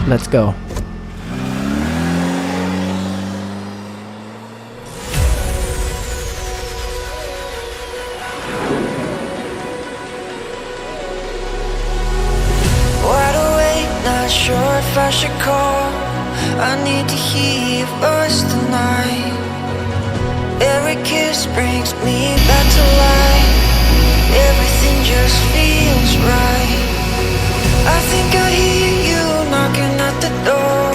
Let's go. Wide awake, not sure if I should call. I need to hear your voice tonight. Every kiss brings me back to life. Everything just feels right. I think I hear you knocking at the door,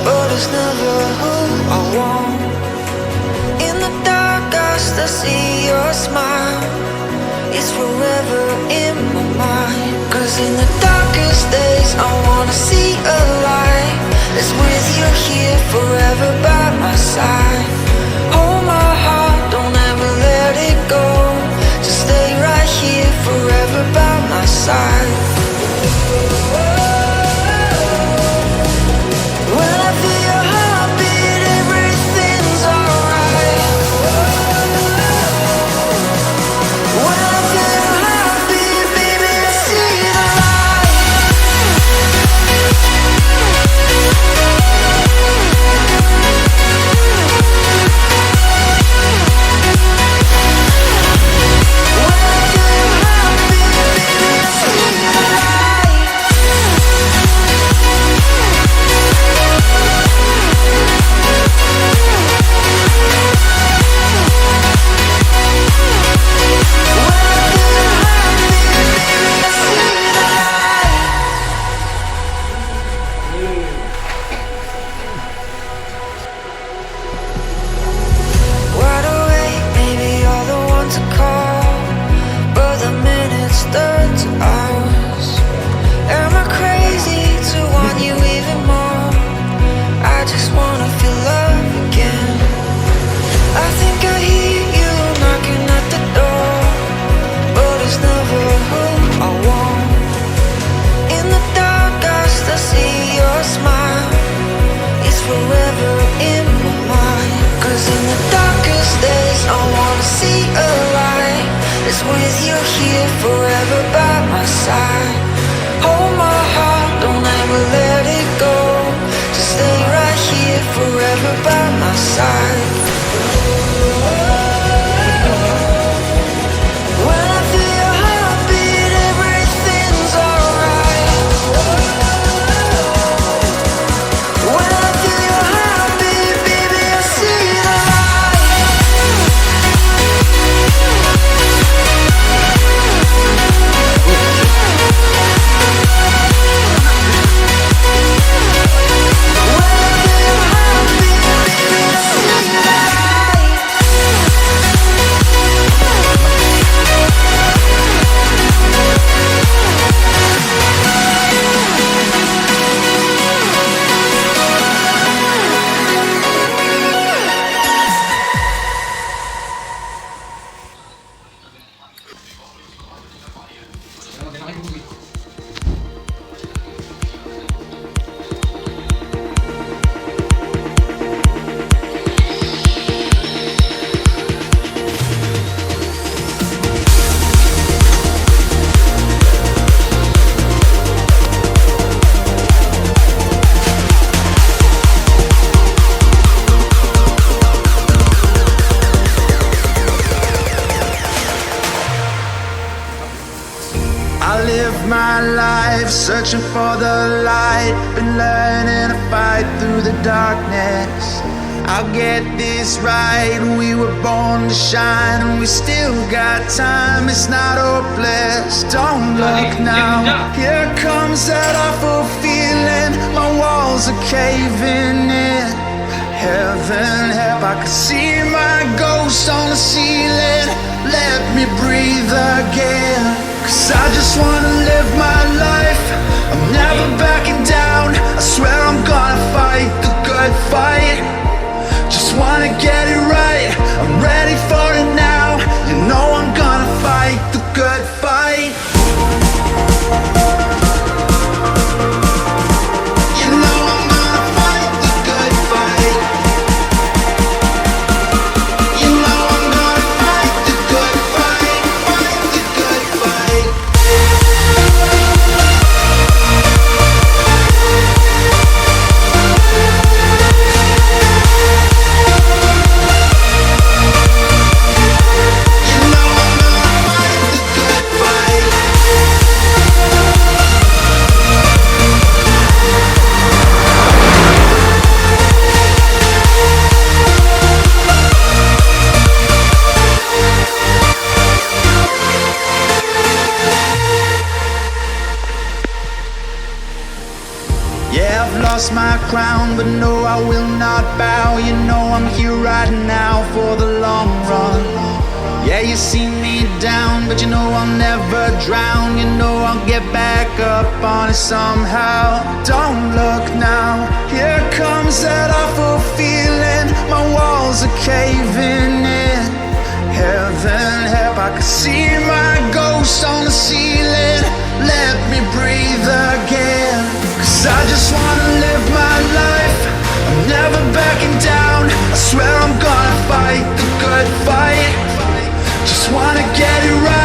but it's never who I want. In the dark I still see your smile. It's forever in my mind. Cause in the darkest days I wanna see a light. It's with you here forever by my side. Hold my heart, don't ever let it go. Just stay right here forever by my side. When I feel your heartbeat, everything's alright. When I feel your heartbeat, baby, I see the light. When I feel your heartbeat, baby, I see the light. Wide awake, maybe you're the one to call, but the minutes turn to hours. Am I crazy to want you even more? I just wanna feel love again. I think I hear you knocking at the door, but it's never who I want. In the dark I still see your smile. It's forever in my mind. Cause in the darkest days I wanna see a light. It's with you here forever by my side. Hold my heart, don't ever let it go. Just stay right here forever by my side. When I feel your heartbeat, everything's alright. When I feel your heartbeat, baby, I see the light. When I feel your heartbeat, baby, I see the light. I live my life searching for the light. Been learning to fight through the darkness. I'll get this right. We were born to shine and we still got time. It's not hopeless. Don't look now. Here comes that awful feeling. My walls are caving in. Heaven help, I can see my ghost on the ceiling. Let me breathe again. Cause I just wanna live my life. I'm never backing down. I swear I'm gonna fight the good fight. Just wanna get it right. I'm ready for it now. You know I'm gonna fight the good fight. You know I'm gonna fight the good fight. You know I'm gonna fight the good fight. Fight the good fight. Yeah, I've lost my crown, but no, I will not bow. You know I'm here right now for the long run. Yeah, you see me down, but you know I'll never drown. You know I'll get back up on it somehow. Don't look now, here comes that awful feeling. My walls are caving in. Heaven help, I can see my ghost on the ceiling. Let me breathe again, 'cause I just wanna live my life. I'm never backing down. I swear I'm gonna fight the good fight. Just wanna get it right.